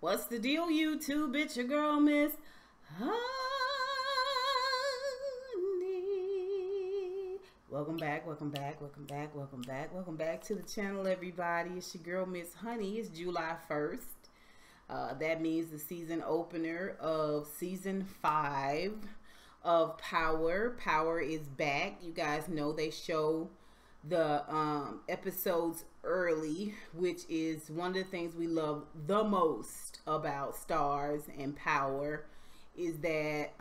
What's the deal, YouTube? It's your girl, Miss Honey. Welcome back, welcome back, welcome back, welcome back, welcome back to the channel, everybody. It's your girl, Miss Honey. It's July 1st. That means the season opener of season 5 of Power. Power is back. You guys know they show the episodes early, which is one of the things we love the most about Stars and Power, is that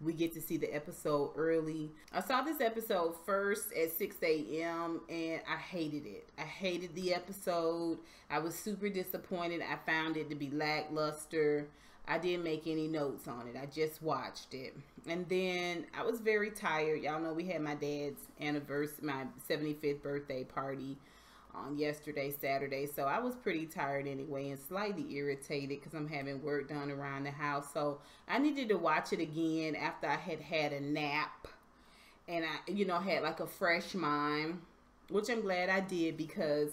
we get to see the episode early. I saw this episode first at 6 a.m. and I hated it. I hated the episode. I was super disappointed. I found it to be lackluster. I didn't make any notes on it. I just watched it. And then I was very tired. Y'all know we had my dad's anniversary, my 75th birthday party on yesterday, Saturday. So I was pretty tired anyway and slightly irritated because I'm having work done around the house. So I needed to watch it again after I had had a nap and I, had like a fresh mind, which I'm glad I did because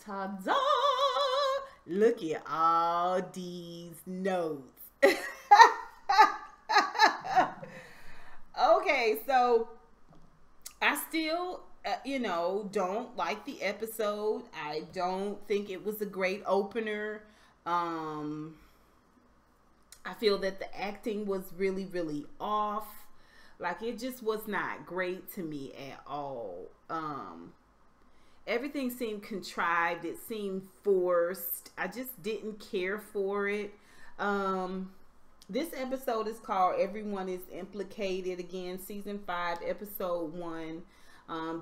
ta-da! Look at all these notes. Okay, so I still, don't like the episode. I don't think it was a great opener. I feel that the acting was really, really off. Like, it just was not great to me at all. Everything seemed contrived. It seemed forced. I just didn't care for it. This episode is called Everyone is Implicated. Again, season 5, episode 1.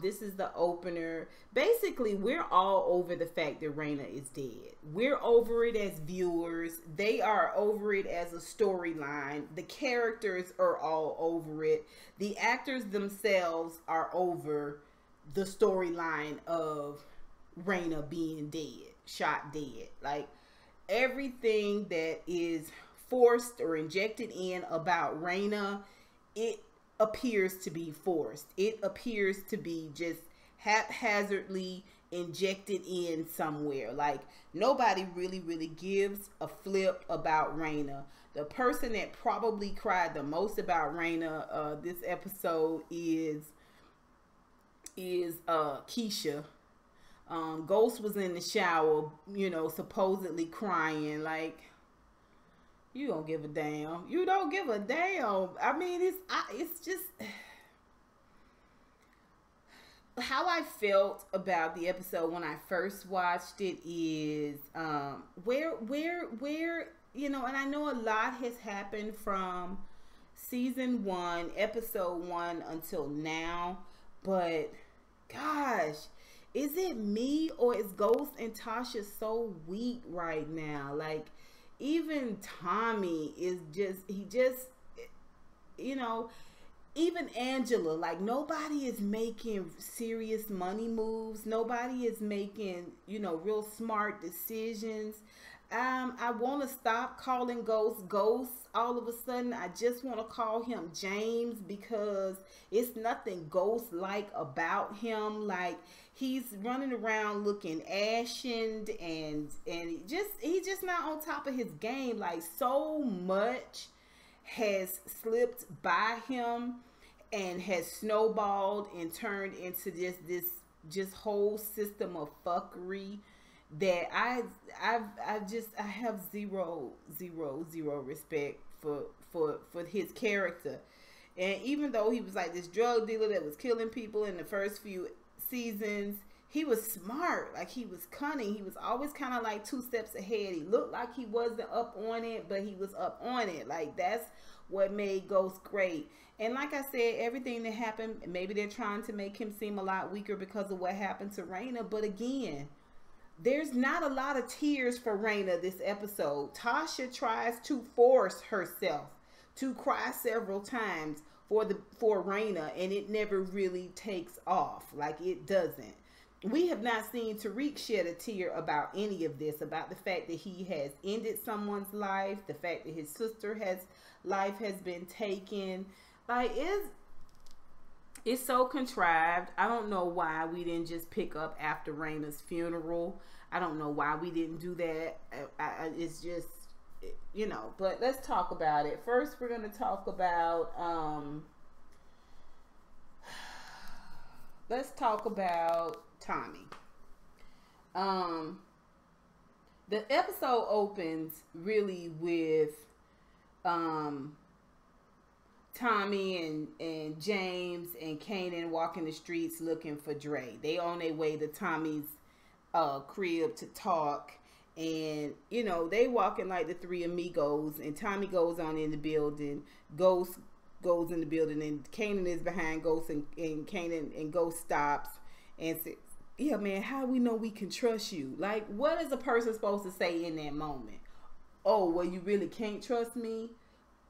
This is the opener. Basically, we're all over the fact that Raina is dead. We're over it as viewers. They are over it as a storyline. The characters are all over it. The actors themselves are over the storyline of Raina being dead, shot dead. Like, everything that is forced or injected in about Raina, it appears to be forced. It appears to be just haphazardly injected in somewhere. Like, nobody really gives a flip about Raina. The person that probably cried the most about Raina this episode is Keisha. Ghost was in the shower, supposedly crying. Like, you don't give a damn. You don't give a damn. I mean, it's just how I felt about the episode when I first watched it is where and I know a lot has happened from season 1, episode 1 until now, but gosh, is it me or is Ghost and Tasha so weak right now? Like, even Tommy is even Angela, like, nobody is making serious money moves. Nobody is making, real smart decisions. I want to stop calling Ghost all of a sudden. I just want to call him James because it's nothing Ghost-like about him. Like, he's running around looking ashen and he's just not on top of his game. Like, so much has slipped by him and has snowballed and turned into this whole system of fuckery that I have zero respect for his character. And even though he was like this drug dealer that was killing people in the first few seasons, he was smart. Like, he was cunning. He was always kind of like 2 steps ahead. He looked like he wasn't up on it, but he was up on it. Like, that's what made Ghost great. And like I said, everything that happened, maybe they're trying to make him seem a lot weaker because of what happened to Raina. But again, there's not a lot of tears for Raina this episode. Tasha tries to force herself to cry several times for Raina, and it never really takes off. Like, it doesn't. We have not seen Tariq shed a tear about any of this, about the fact that he has ended someone's life, the fact that his sister's life has been taken. Like, It's so contrived. I don't know why we didn't just pick up after Raina's funeral. I don't know why we didn't do that. It's just, you know. But let's talk about it. First, we're gonna talk about. Let's talk about Tommy. Um, the episode opens really with Tommy and James and Kanan walking the streets looking for Dre. They on their way to Tommy's crib to talk, and you know they walking like the three amigos. And Tommy goes on in the building. Ghost goes in the building, and Kanan is behind Ghost, and Kanan and Ghost stops and says, "Yeah, man, how do we know we can trust you?" Like, what is a person supposed to say in that moment? Oh, well, you really can't trust me.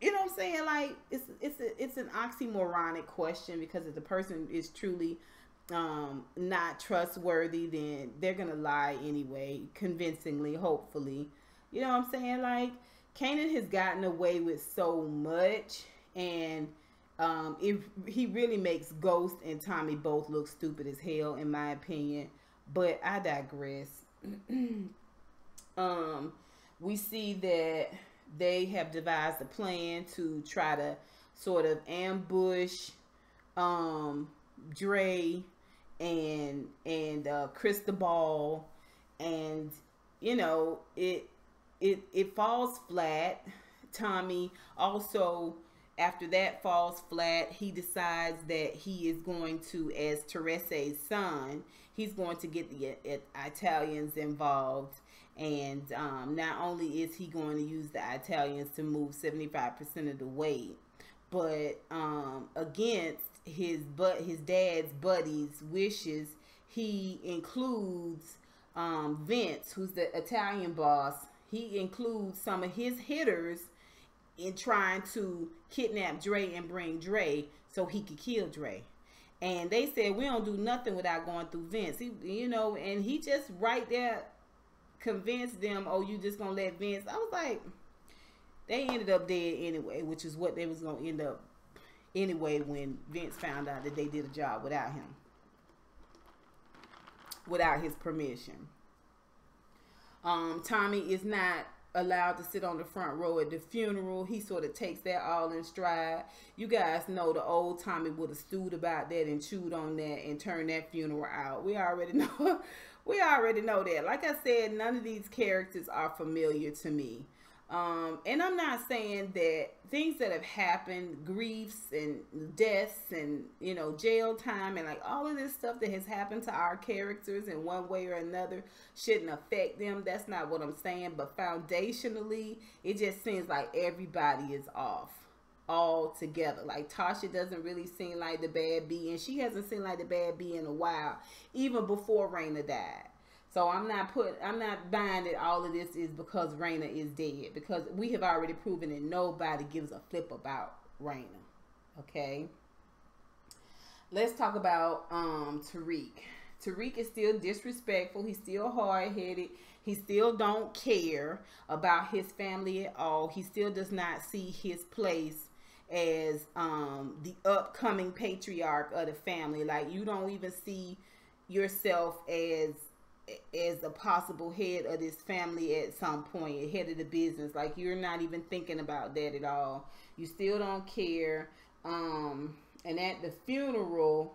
You know what I'm saying? Like, it's an oxymoronic question, because if the person is truly not trustworthy, then they're gonna lie anyway, convincingly, hopefully. You know what I'm saying? Like, Kanan has gotten away with so much, and he really makes Ghost and Tommy both look stupid as hell, in my opinion. But I digress. We see that they have devised a plan to try to sort of ambush Dre and Cristobal, and you know it falls flat. Tommy also, after that falls flat, he decides that he is going to, as Teresa's son, he's going to get the Italians involved. And not only is he going to use the Italians to move 75% of the weight, but against his dad's buddy's wishes, he includes Vince, who's the Italian boss. He includes some of his hitters in trying to kidnap Dre and bring Dre so he could kill Dre. And they said, we don't do nothing without going through Vince. And he just right there convinced them, oh, you just gonna let Vince. I was like, they ended up dead anyway, which is what they was gonna end up anyway when Vince found out that they did a job without him, without his permission. Tommy is not allowed to sit on the front row at the funeral. He sort of takes that all in stride. You guys know the old Tommy would have stewed about that and chewed on that and turned that funeral out. We already know. We already know that. Like I said, none of these characters are familiar to me. And I'm not saying that things that have happened, griefs and deaths and, you know, jail time and like all of this stuff that has happened to our characters in one way or another shouldn't affect them. That's not what I'm saying. But foundationally, it just seems like everybody is off all together. Like Tasha doesn't really seem like the bad bee, and she hasn't seemed like the bad bee in a while, even before Raina died. So I'm not buying that all of this is because Raina is dead, because we have already proven that nobody gives a flip about Raina. Okay. Let's talk about Tariq. Tariq is still disrespectful. He's still hard-headed. He still don't care about his family at all. He still does not see his place as the upcoming patriarch of the family. Like, you don't even see yourself as a possible head of this family at some point, head of the business. Like, you're not even thinking about that at all. You still don't care. And at the funeral,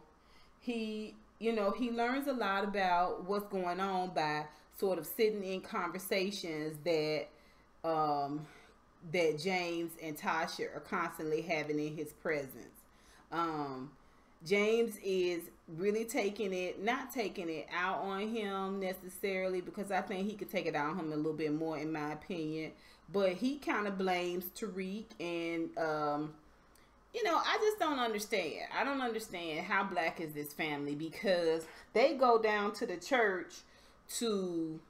he learns a lot about what's going on by sort of sitting in conversations that that James and Tasha are constantly having in his presence. James is really not taking it out on him necessarily, because I think he could take it out on him a little bit more, in my opinion. But he kind of blames Tariq, and I just don't understand. I don't understand how black is this family, because they go down to the church to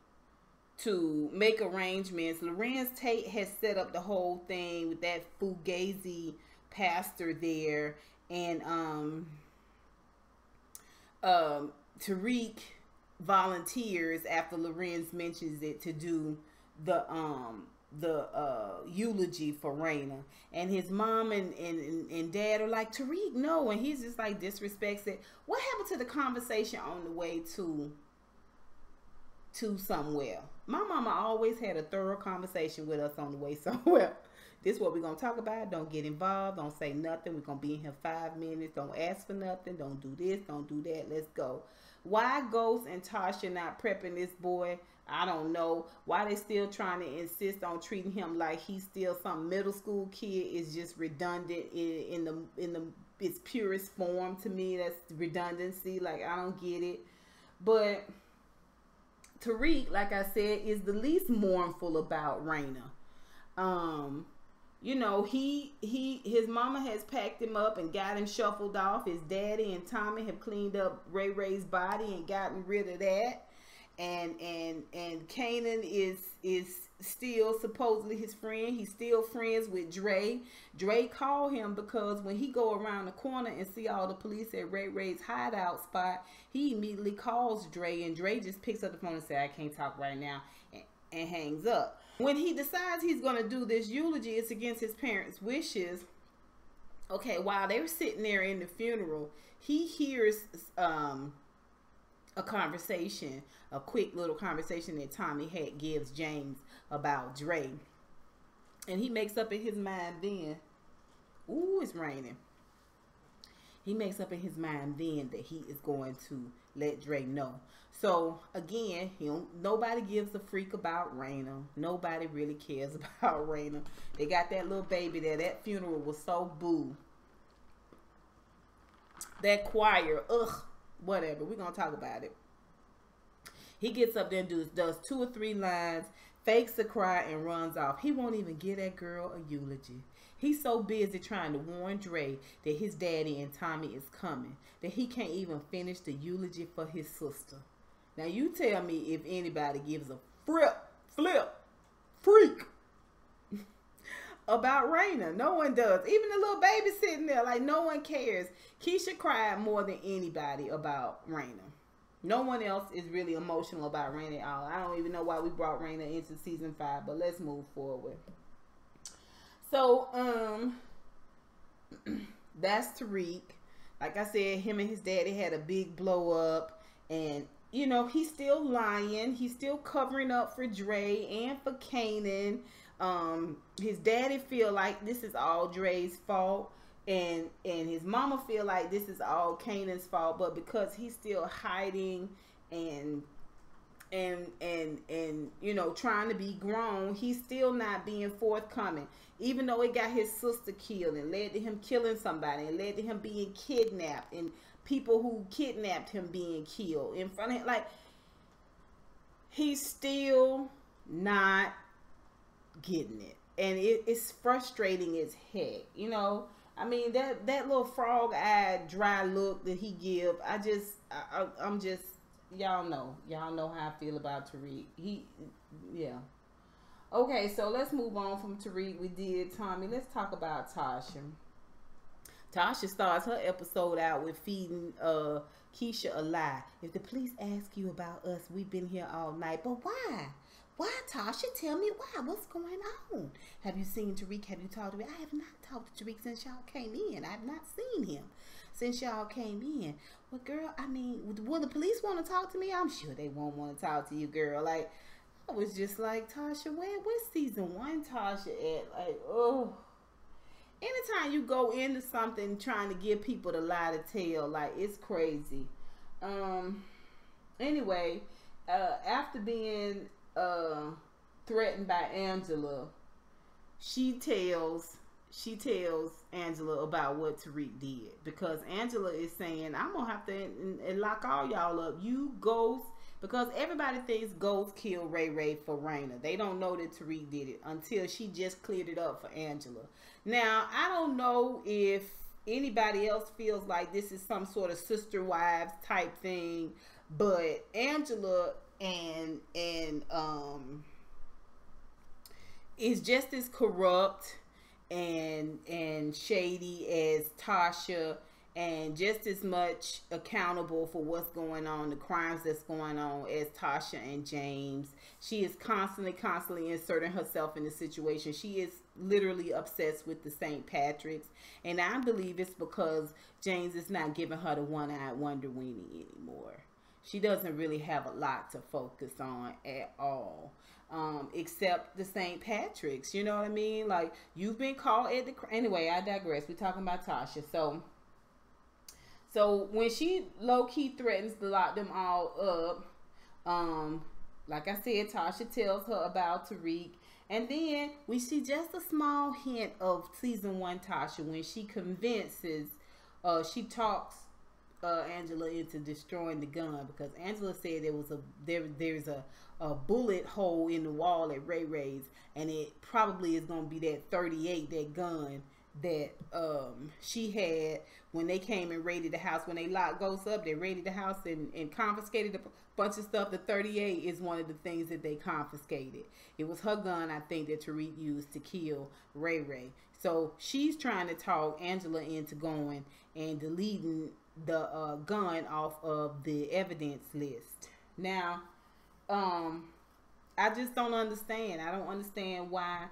make arrangements. Lorenz Tate has set up the whole thing with that Fugazi pastor there, and Tariq volunteers after Lorenz mentions it to do the eulogy for Raina, and his mom and dad are like, Tariq, no, and he's just like disrespects it. What happened to the conversation on the way to somewhere? My mama always had a thorough conversation with us on the way somewhere. This is what we're gonna talk about. Don't get involved. Don't say nothing. We're gonna be in here 5 minutes. Don't ask for nothing. Don't do this. Don't do that. Let's go. Why Ghost and Tasha not prepping this boy? I don't know. Why they still trying to insist on treating him like he's still some middle school kid is just redundant in the its purest form to me. That's redundancy. Like, I don't get it. But Tariq, like I said, is the least mournful about Raina. You know, his mama has packed him up and got him shuffled off. His daddy and Tommy have cleaned up Ray Ray's body and gotten rid of that. And Kanan is still supposedly his friend. He's still friends with Dre. Dre called him because when he go around the corner and see all the police at Ray Ray's hideout spot, he immediately calls Dre, and Dre just picks up the phone and says, I can't talk right now, and hangs up. When he decides he's going to do this eulogy, it's against his parents' wishes. Okay, while they were sitting there in the funeral, he hears a conversation, a quick little conversation that Tommy gives James about Dre. And he makes up in his mind then, ooh, it's raining. He makes up in his mind then that he is going to let Dre know. So again, nobody gives a freak about Raina. Nobody really cares about Raina. They got that little baby there. That funeral was so boo. That choir, ugh, whatever. We're gonna talk about it. He gets up there and does 2 or 3 lines, fakes a cry, and runs off. He won't even give that girl a eulogy. He's so busy trying to warn Dre that his daddy and Tommy is coming that he can't even finish the eulogy for his sister. Now you tell me if anybody gives a freak about Raina. No one does. Even the little baby sitting there, like, no one cares. Keisha cried more than anybody about Raina. No one else is really emotional about Raina at all. I don't even know why we brought Raina into season 5, but let's move forward. So, that's Tariq. Like I said, him and his daddy had a big blow up, and you know, he's still lying. He's still covering up for Dre and for Kanan. His daddy feel like this is all Dre's fault, and his mama feel like this is all Kanan's fault. But because he's still hiding and you know, trying to be grown, he's still not being forthcoming. Even though it got his sister killed and led to him killing somebody and led to him being kidnapped and people who kidnapped him being killed in front of him, like, he's still not getting it, and it's frustrating as heck. You know, I mean, that little frog-eyed dry look that he give, I'm just, y'all know how I feel about Tariq. Yeah. Okay, so let's move on from Tariq. We did Tommy. Let's talk about Tasha. Tasha starts her episode out with feeding Keisha a lie. If the police ask you about us, we've been here all night. But why? Why, Tasha? Tell me why. What's going on? Have you seen Tariq? Have you talked to him? I have not talked to Tariq since y'all came in. I have not seen him since y'all came in. Well, girl, I mean, will the police want to talk to me? I'm sure they won't want to talk to you, girl. Like, I was just like, Tasha, where's season 1 Tasha at? Like, oh. Anytime you go into something trying to give people the lie to tell, like, it's crazy. Anyway, after being threatened by Angela, she tells Angela about what Tariq did, because Angela is saying, I'm gonna have to lock all y'all up, you Ghost, because everybody thinks Ghost killed Ray for Raina. They don't know that Tariq did it until she just cleared it up for Angela. Now, I don't know if anybody else feels like this is some sort of sister wives type thing, but Angela and is just as corrupt and shady as Tasha and just as much accountable for what's going on, the crimes that's going on, as Tasha and James. She is constantly inserting herself in the situation. She is literally obsessed with the St. Patrick's, and I believe it's because James is not giving her the one-eyed wonder weenie anymore. She doesn't really have a lot to focus on at all. Except the St. Patrick's, you know what I mean? Like, you've been caught at the... Anyway, I digress. We're talking about Tasha. So when she low-key threatens to lock them all up, like I said, Tasha tells her about Tariq. And then we see just a small hint of season 1 Tasha when she convinces, she talks Angela into destroying the gun, because Angela said there's a bullet hole in the wall at Ray Ray's, and it probably is going to be that 38, that gun that she had when they came and raided the house. When they locked Ghost up, they raided the house and confiscated a bunch of stuff. The 38 is one of the things that they confiscated. It was her gun, I think, that Tariq used to kill Ray Ray. So she's trying to talk Angela into going and deleting the gun off of the evidence list. Now, I just don't understand. I don't understand why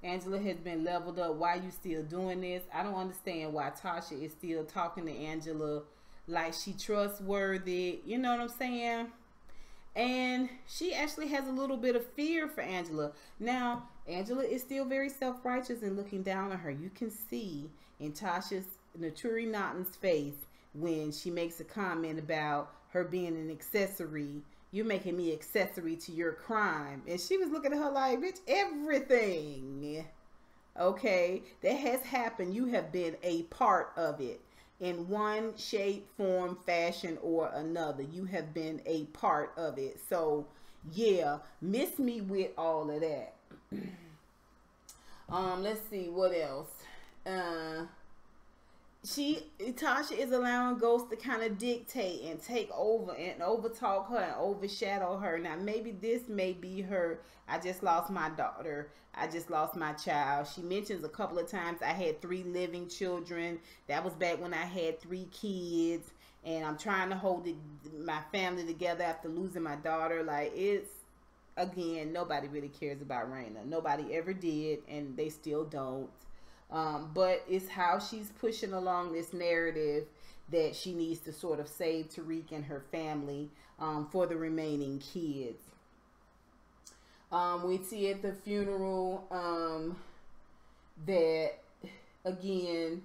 Angela has been leveled up. Why you still doing this? I don't understand why Tasha is still talking to Angela like she trustworthy. You know what I'm saying? And she actually has a little bit of fear for Angela. Now, Angela is still very self-righteous and looking down on her. You can see in Tasha's, Naturi Naughton's face, when she makes a comment about her being an accessory. You're making me accessory to your crime. And she was looking at her like, bitch, everything, okay, that has happened, you have been a part of it. In one shape, form, fashion, or another. You have been a part of it. So, yeah, miss me with all of that. Let's see, what else? Tasha is allowing Ghost to kind of dictate and take over and overtalk her and overshadow her. Now, maybe this may be her, I just lost my daughter, I just lost my child. She mentions a couple of times, I had 3 living children. That was back when I had 3 kids. And I'm trying to hold my family together after losing my daughter. Like, it's, again, nobody really cares about Raina. Nobody ever did, and they still don't. But it's how she's pushing along this narrative that she needs to sort of save Tariq and her family for the remaining kids. We see at the funeral that, again,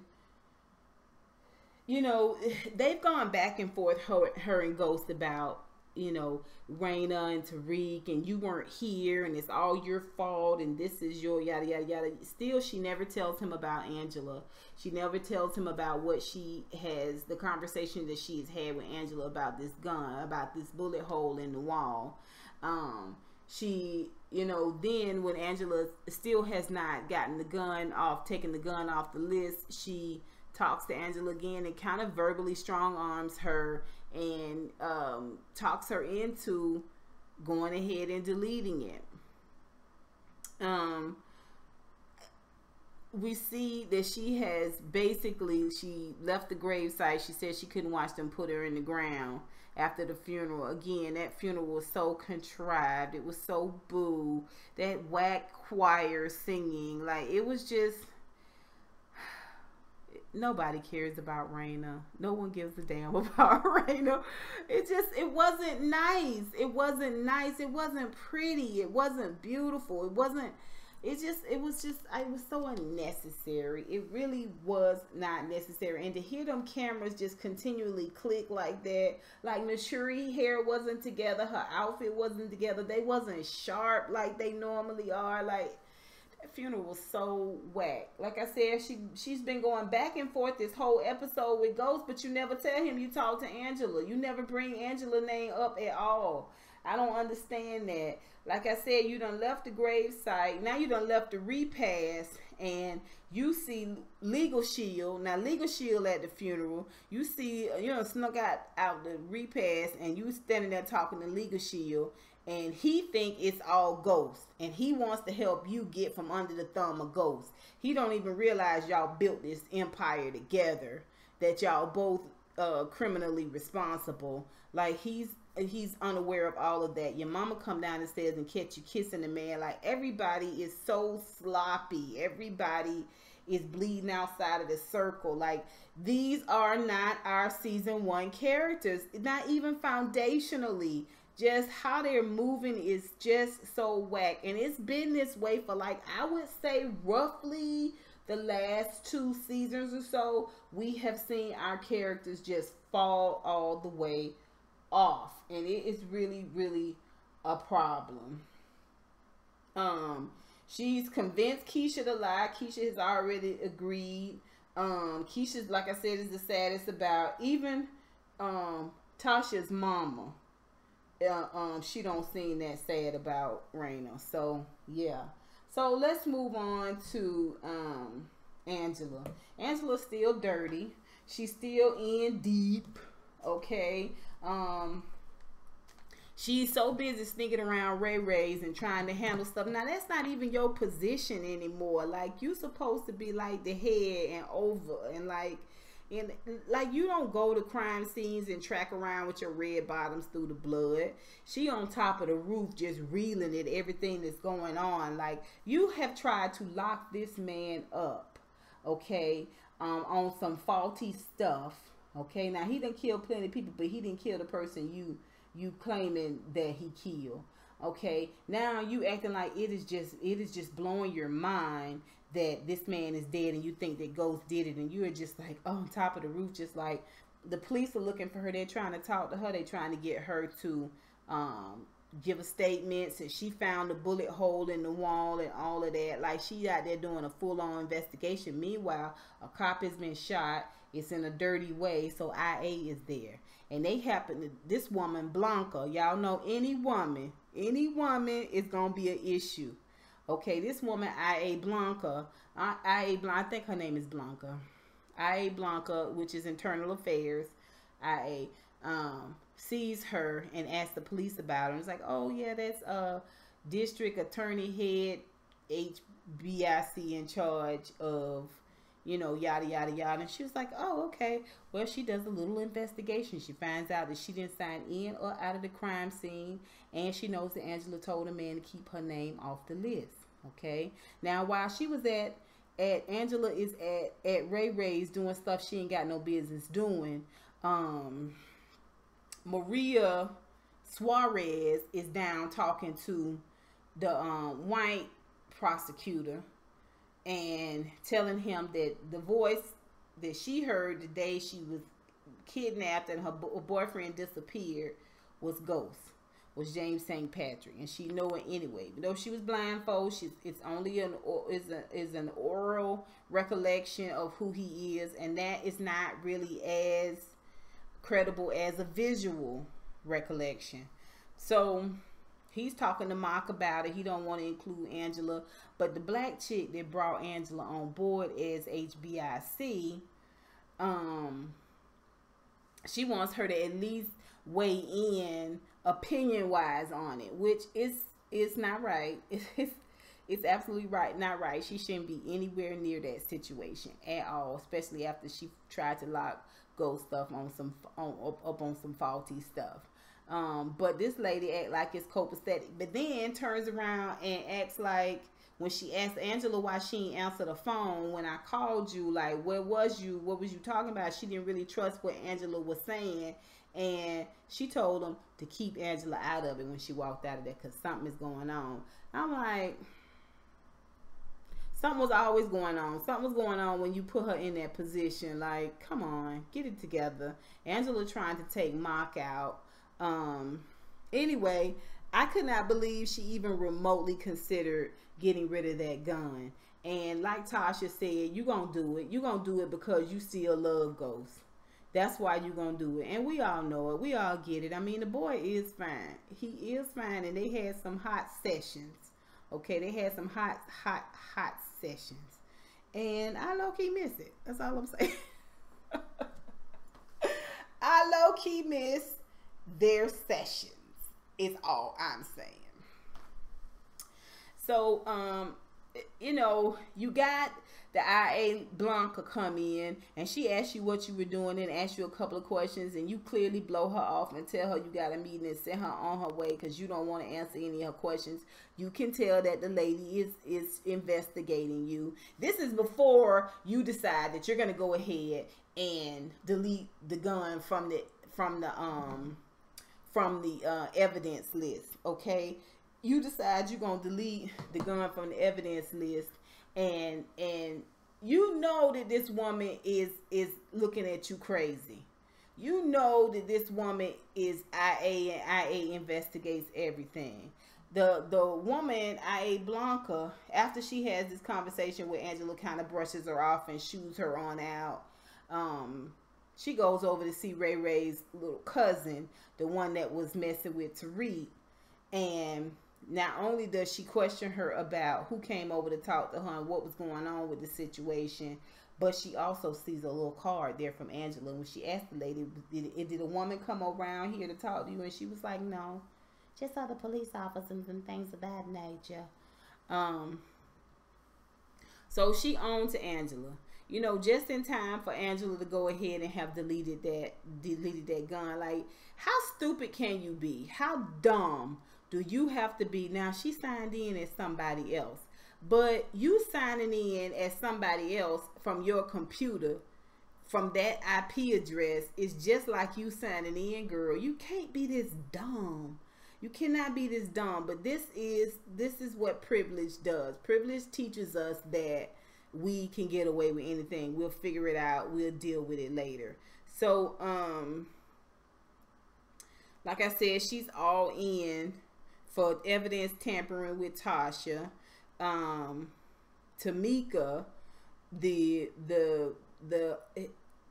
you know, they've gone back and forth, her and Ghost, about, you know, Raina and Tariq, and you weren't here, and it's all your fault, and this is your yada yada yada. Still, she never tells him about Angela. She never tells him about what she has, the conversation that she's had with Angela about this gun, about this bullet hole in the wall. She, you know, then when Angela still has not gotten the gun off, taken the gun off the list, she talks to Angela again and kind of verbally strong arms her and talks her into going ahead and deleting it. We see that she has basically, she left the gravesite. She said she couldn't watch them put her in the ground after the funeral. Again, that funeral was so contrived. It was so boo. That whack choir singing, like, it was just, nobody cares about Raina. No one gives a damn about Raina. It wasn't nice. It wasn't nice. It wasn't pretty. It wasn't beautiful. It was so unnecessary. It really was not necessary. And to hear them cameras just continually click like that, like Naturi's hair wasn't together, her outfit wasn't together, they wasn't sharp like they normally are. Like, that funeral was so whack. Like I said, she's been going back and forth this whole episode with Ghost, but you never tell him you talk to Angela. You never bring Angela's name up at all. I don't understand that. Like I said, you done left the gravesite. Now you done left the repast, and you see Legal Shield. Now Legal Shield at the funeral. You see, you know, snuck out the repast, and you standing there talking to Legal Shield, and he think it's all Ghost, and he wants to help you get from under the thumb of Ghost. He don't even realize y'all built this empire together. that y'all both criminally responsible. Like he's unaware of all of that. Your mama come down the stairs and catch you kissing the man. Like everybody is so sloppy. Everybody is bleeding outside of the circle. Like these are not our season 1 characters. Not even foundationally. Just how they're moving is just so whack. And it's been this way for like, I would say roughly the last 2 seasons or so. We have seen our characters just fall all the way off. And it is really, really a problem. She's convinced Keisha to lie. Keisha has already agreed. Keisha's, like I said, is the saddest about. Even Tasha's mama, she don't seem that sad about Raina. So yeah. So let's move on to Angela. Angela's still dirty. She's still in deep. Okay. She's so busy sneaking around Ray Ray's and trying to handle stuff. Now that's not even your position anymore. Like you supposed to be like the head and over and like you don't go to crime scenes and track around with your red bottoms through the blood. She on top of the roof just reeling at everything that's going on. Like you have tried to lock this man up, okay, on some faulty stuff. Okay, now he didn't kill plenty of people, but he didn't kill the person you claiming that he killed. Okay, now you acting like it is just blowing your mind that this man is dead and you think that Ghost did it, and you are just like on top of the roof, just like the police are looking for her. They're trying to talk to her. They're trying to get her to give a statement since she found the bullet hole in the wall and all of that. Like she out there doing a full-on investigation. Meanwhile, a cop has been shot. It's in a dirty way, so IA is there. And they happen to, this woman, Blanca, y'all know any woman is going to be an issue. Okay, this woman, I.A. Blanca, I think her name is Blanca. I.A. Blanca, which is Internal Affairs, I.A., sees her and asks the police about her. It's like, oh, yeah, that's District Attorney Head HBIC in charge of, you know, yada, yada, yada. And she was like, oh, okay. Well, she does a little investigation. She finds out that she didn't sign in or out of the crime scene. And she knows that Angela told a man to keep her name off the list. Okay. Now, while she was Angela is at Ray Ray's doing stuff she ain't got no business doing. Maria Suarez is down talking to the white prosecutor and telling him that the voice that she heard the day she was kidnapped and her boyfriend disappeared was James St. Patrick, and she know it anyway. Even though she was blindfolded, it's only an oral recollection of who he is, and that is not really as credible as a visual recollection. So he's talking to Mark about it. He don't want to include Angela, but the black chick that brought Angela on board as HBIC, she wants her to at least weigh in opinion-wise on it, which is not right. It's absolutely not right. She shouldn't be anywhere near that situation at all, especially after she tried to lock Ghost stuff on some faulty stuff. But this lady act like it's copacetic, but then turns around and acts like when she asked Angela why she didn't answer the phone when I called you, like, where was you? What was you talking about? She didn't really trust what Angela was saying, and she told him to keep Angela out of it when she walked out of there because something is going on. I'm like, something was always going on. Something was going on when you put her in that position. Like, come on, get it together. Angela trying to take Mark out. Anyway, I could not believe she even remotely considered getting rid of that gun. And like Tasha said, you gonna do it. You gonna do it because you still love Ghost. That's why you gonna do it. And we all know it. We all get it. I mean, the boy is fine. He is fine. And they had some hot sessions. Okay, they had some hot sessions. And I low-key miss it. That's all I'm saying. I low-key miss their sessions is all I'm saying. So you know, you got the IA Blanca come in and she asked you what you were doing and asked you a couple of questions, and you clearly blow her off and tell her you got a meeting and send her on her way because you don't want to answer any of her questions. You can tell that the lady is investigating you. This is before you decide that you're going to go ahead and delete the gun from the evidence list. Okay, you decide you're going to delete the gun from the evidence list, and you know that this woman is looking at you crazy. You know that this woman is IA, and IA investigates everything. The woman, IA Blanca, after she has this conversation with Angela, kind of brushes her off and shoos her on out. She goes over to see Ray Ray's little cousin, the one that was messing with Tariq, and not only does she question her about who came over to talk to her and what was going on with the situation, but she also sees a little card there from Angela. When she asked the lady, did a woman come around here to talk to you? And she was like, no, just other police officers and things of that nature. So she owned to Angela. You know, just in time for Angela to go ahead and have deleted that gun. Like, how stupid can you be? How dumb do you have to be? Now, she signed in as somebody else, but you signing in as somebody else from your computer, from that IP address, is just like you signing in, girl. You can't be this dumb. You cannot be this dumb. But this is what privilege does. Privilege teaches us that we can get away with anything. We'll figure it out. We'll deal with it later. So, like I said, she's all in for evidence tampering with Tasha. Tamika, the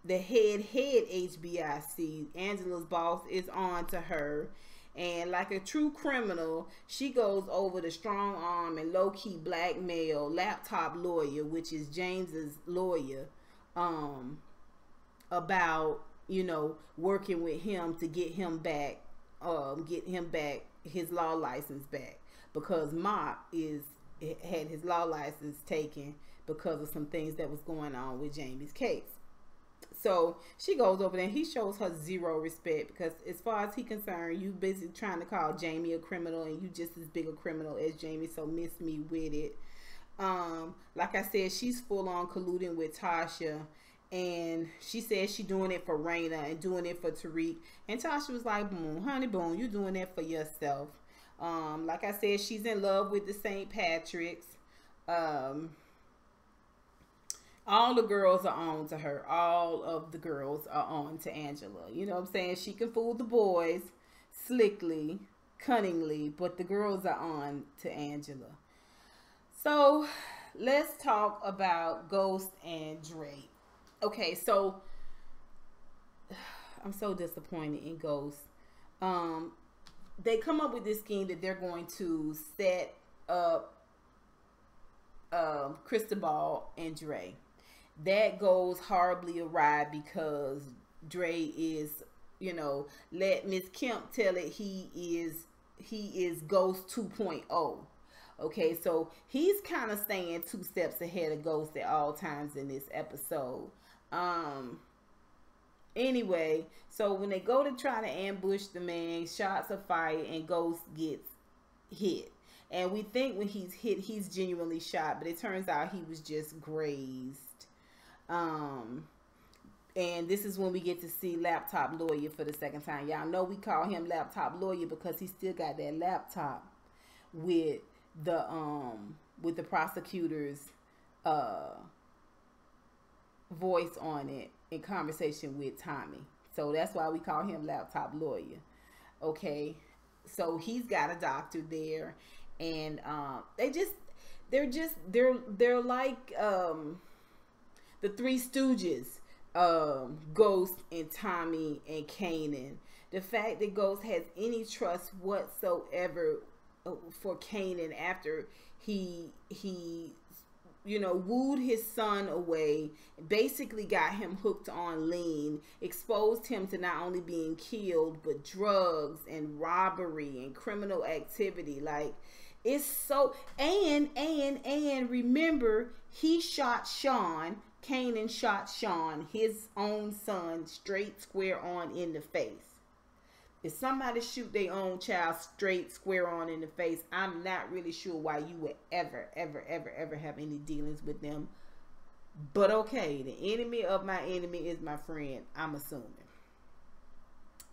head HBIC, Angela's boss, is on to her. And like a true criminal, she goes over the strong arm and low-key blackmail laptop lawyer, which is James's lawyer, about, you know, working with him to get him back his law license back, because Mop had his law license taken because of some things that was going on with Jamie's case. So she goes over there and he shows her zero respect, because as far as he concerned, you basically trying to call Jamie a criminal and you just as big a criminal as Jamie, so miss me with it. Like I said, she's full on colluding with Tasha, and she says she doing it for Raina and doing it for Tariq, and Tasha was like, boom, honey, boom, you doing that for yourself. Like I said, she's in love with the St. Patrick's. All the girls are on to her. All of the girls are on to Angela. You know what I'm saying? She can fool the boys slickly, cunningly, but the girls are on to Angela. So let's talk about Ghost and Drake. Okay, so I'm so disappointed in Ghost. They come up with this scheme that they're going to set up Cristobal and Dre. That goes horribly awry because Dre is, you know, let Miss Kemp tell it, he is Ghost 2.0. Okay, so he's kind of staying 2 steps ahead of Ghost at all times in this episode. Anyway, so when they go to try to ambush the man, shots are fired and Ghost gets hit. And we think when he's hit, he's genuinely shot, but it turns out he was just grazed. And this is when we get to see Laptop Lawyer for the second time. Y'all know we call him Laptop Lawyer because he still got that laptop with the prosecutor's voice on it in conversation with Tommy. So that's why we call him Laptop Lawyer. Okay, so he's got a doctor there, and they're like the Three Stooges, Ghost and Tommy and Kanan. The fact that Ghost has any trust whatsoever for Kanan after he you know, wooed his son away, basically got him hooked on lean, exposed him to not only being killed, but drugs and robbery and criminal activity. Like, It's so, and remember, he shot Sean. Kanan shot Sean, his own son, straight square on in the face. If somebody shoot their own child straight square on in the face, I'm not really sure why you would ever have any dealings with them. But okay, the enemy of my enemy is my friend, I'm assuming.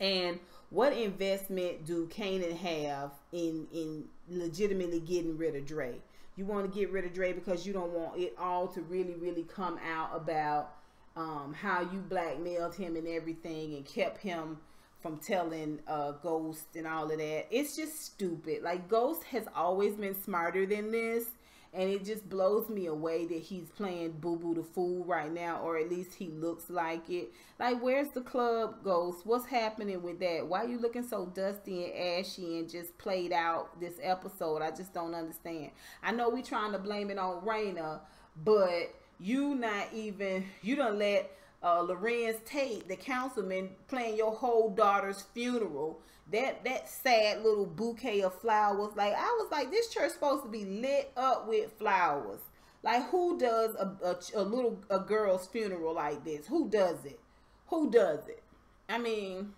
And what investment do Kanan have in legitimately getting rid of Dre? You want to get rid of Dre because you don't want it all to really come out about how you blackmailed him and everything and kept him from telling Ghost and all of that. It's just stupid. Like, Ghost has always been smarter than this, and it just blows me away that he's playing Boo Boo the Fool right now, or at least he looks like it. Like, where's the club, Ghost? What's happening with that? Why are you looking so dusty and ashy and just played out this episode? I just don't understand. I know we trying to blame it on Raina, but you done let Lorenz Tate, the councilman, playing your whole daughter's funeral. That sad little bouquet of flowers. Like, I was like, this church supposed to be lit up with flowers. Like, who does a girl's funeral like this? Who does it? Who does it? I mean,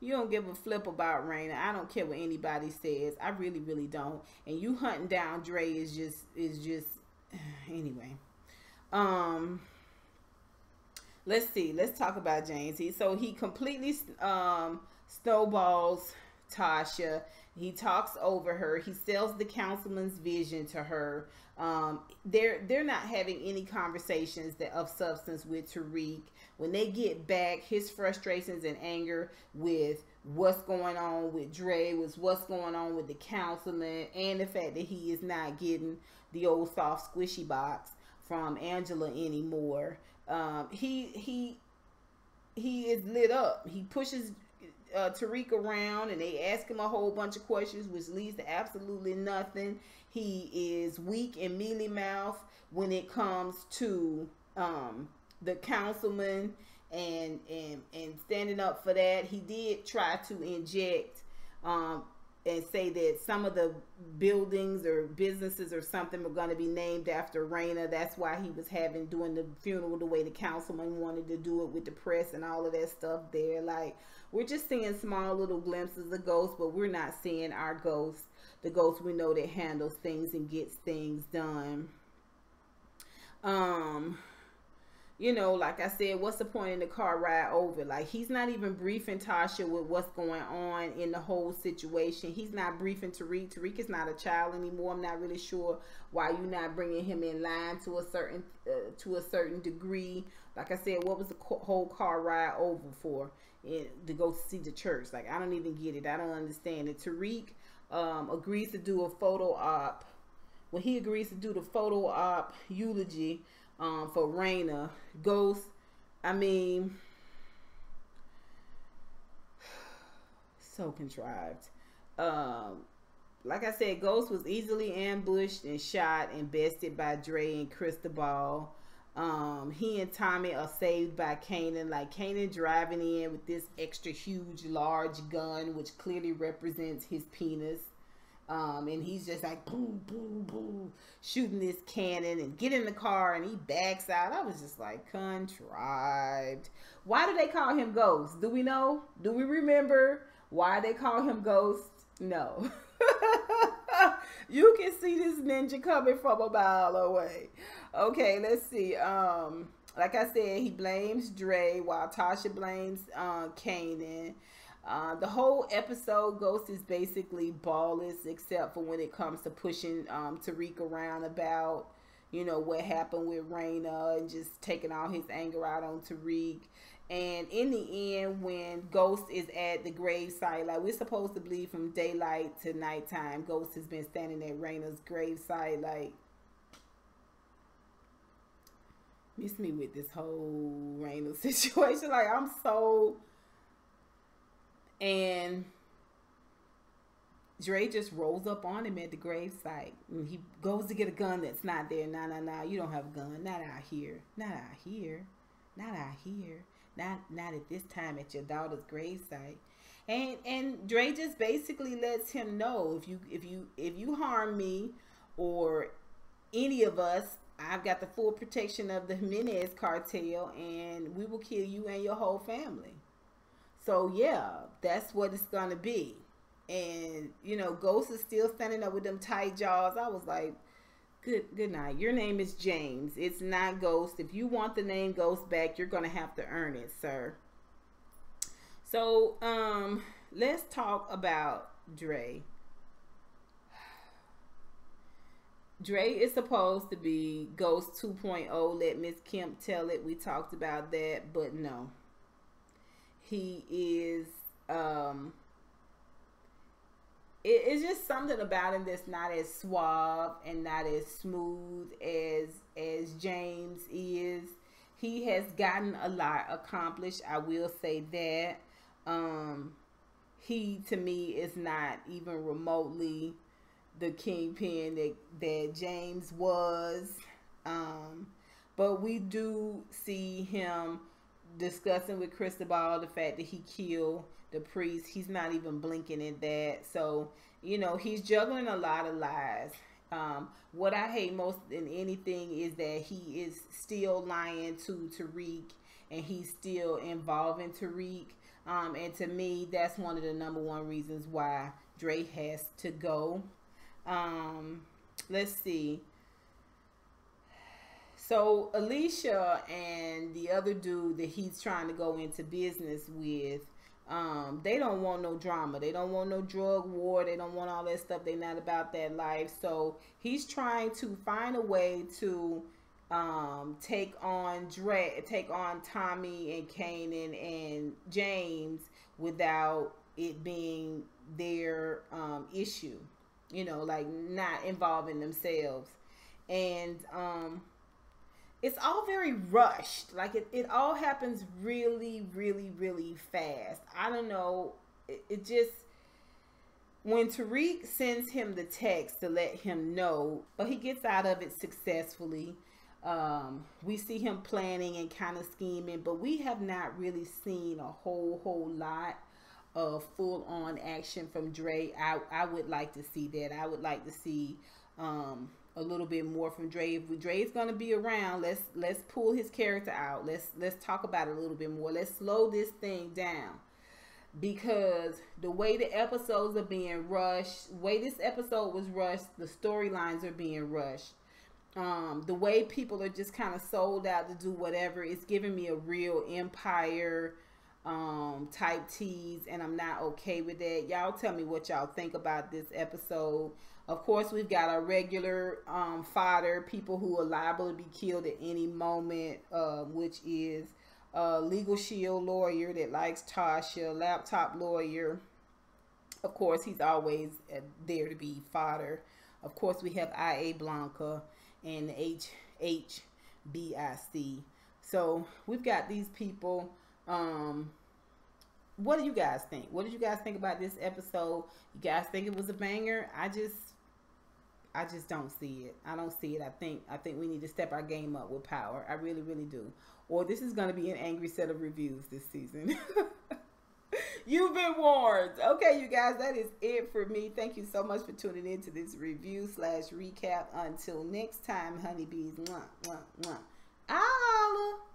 you don't give a flip about Raina. I don't care what anybody says. I really don't. And you hunting down Dre is just anyway. Let's see. Let's talk about James. He completely snowballs Tasha. He talks over her. He sells the councilman's vision to her. They're not having any conversations of substance with Tariq. When they get back, his frustrations and anger with what's going on with Dre, was what's going on with the councilman, and the fact that he is not getting the old soft squishy box from Angela anymore. He is lit up. He pushes Tariq around, and they ask him a whole bunch of questions, which leads to absolutely nothing. He is weak and mealy mouth when it comes to the councilman and standing up for that. He did try to inject and say that some of the buildings or businesses or something were going to be named after Raina. That's why he was doing the funeral the way the councilman wanted to do it, with the press and all of that stuff there. Like, we're just seeing small little glimpses of Ghost, but we're not seeing our Ghost, the Ghost we know that handles things and gets things done. You know, like I said, what's the point in the car ride over? Like, he's not even briefing Tasha with what's going on in the whole situation. He's not briefing Tariq. Tariq is not a child anymore. I'm not really sure why you're not bringing him in line to a certain degree. Like I said, what was the whole car ride over for? To go see the church? Like, I don't even get it. I don't understand it. Tariq agrees to do a photo op. When he agrees to do the photo op eulogy for Raina, Ghost, I mean, so contrived. Like I said, Ghost was easily ambushed and shot and bested by Dre and Cristobal. He and Tommy are saved by Kanan. Like, Kanan driving in with this extra huge large gun, which clearly represents his penis. And he's just like boom, boom, boom, shooting this cannon and get in the car, and he backs out. I was just like, contrived. Why do they call him Ghost? Do we know? Do we remember why they call him Ghost? No. You can see this ninja coming from a mile away. Okay, let's see. Like I said, he blames Dre while Tasha blames Kanan. The whole episode, Ghost is basically ballless, except for when it comes to pushing Tariq around about, you know, what happened with Raina, and just taking all his anger out on Tariq. And in the end, when Ghost is at the gravesite, like, we're supposed to believe from daylight to nighttime, Ghost has been standing at Raina's gravesite. Like, miss me with this whole Raina situation. Like, I'm so... And Dre just rolls up on him at the gravesite. And he goes to get a gun that's not there. Nah, you don't have a gun. Not out here. Not out here. Not out here. Not at this time at your daughter's gravesite. And Dre just basically lets him know, if you harm me or any of us, I've got the full protection of the Jimenez cartel, and we will kill you and your whole family. So yeah, that's what it's gonna be. And Ghost is still standing up with them tight jaws. I was like, good night. Your name is James. It's not Ghost. If you want the name Ghost back, you're gonna have to earn it, sir. So let's talk about Dre. Dre is supposed to be Ghost 2.0. Let Miss Kemp tell it. We talked about that, but no. He is it's just something about him that's not as suave and not as smooth as James is. He has gotten a lot accomplished, I will say that. He to me is not even remotely the kingpin that James was. But we do see him discussing with Cristobal the fact that he killed the priest. He's not even blinking at that. So, he's juggling a lot of lies. What I hate most than anything is that he is still lying to Tariq, and he's still involving Tariq. And to me, that's one of the number one reasons why Dre has to go. Let's see. So Alicia and the other dude that he's trying to go into business with, they don't want no drama. They don't want no drug war. They don't want all that stuff. They're not about that life. So he's trying to find a way to take on Tommy and Kanan and James without it being their issue. Like not involving themselves. And it's all very rushed. Like it all happens really, really, really fast. I don't know. It just, when Tariq sends him the text to let him know, but he gets out of it successfully. We see him planning and kind of scheming, but we have not really seen a whole lot of full on action from Dre. I would like to see that. I would like to see a little bit more from Dre. If Dre's gonna be around, let's pull his character out. Let's talk about it a little bit more. Let's slow this thing down, because the way the episodes are being rushed, the way this episode was rushed, the storylines are being rushed. The way people are just kind of sold out to do whatever, it's giving me a real Empire type tease, and I'm not okay with that. Y'all tell me what y'all think about this episode. Of course, we've got our regular fodder, people who are liable to be killed at any moment, which is Legal Shield lawyer that likes Tasha, laptop lawyer. Of course, he's always there to be fodder. Of course, we have IA Blanca and HBIC. So we've got these people. What do you guys think? What did you guys think about this episode? You guys think it was a banger? I just don't see it. I don't see it. I think we need to step our game up with Power. I really, really do. Or this is going to be an angry set of reviews this season. You've been warned. Okay, you guys, that is it for me. Thank you so much for tuning in to this review/recap. Until next time, honeybees. Mwah, mwah, mwah. Holla.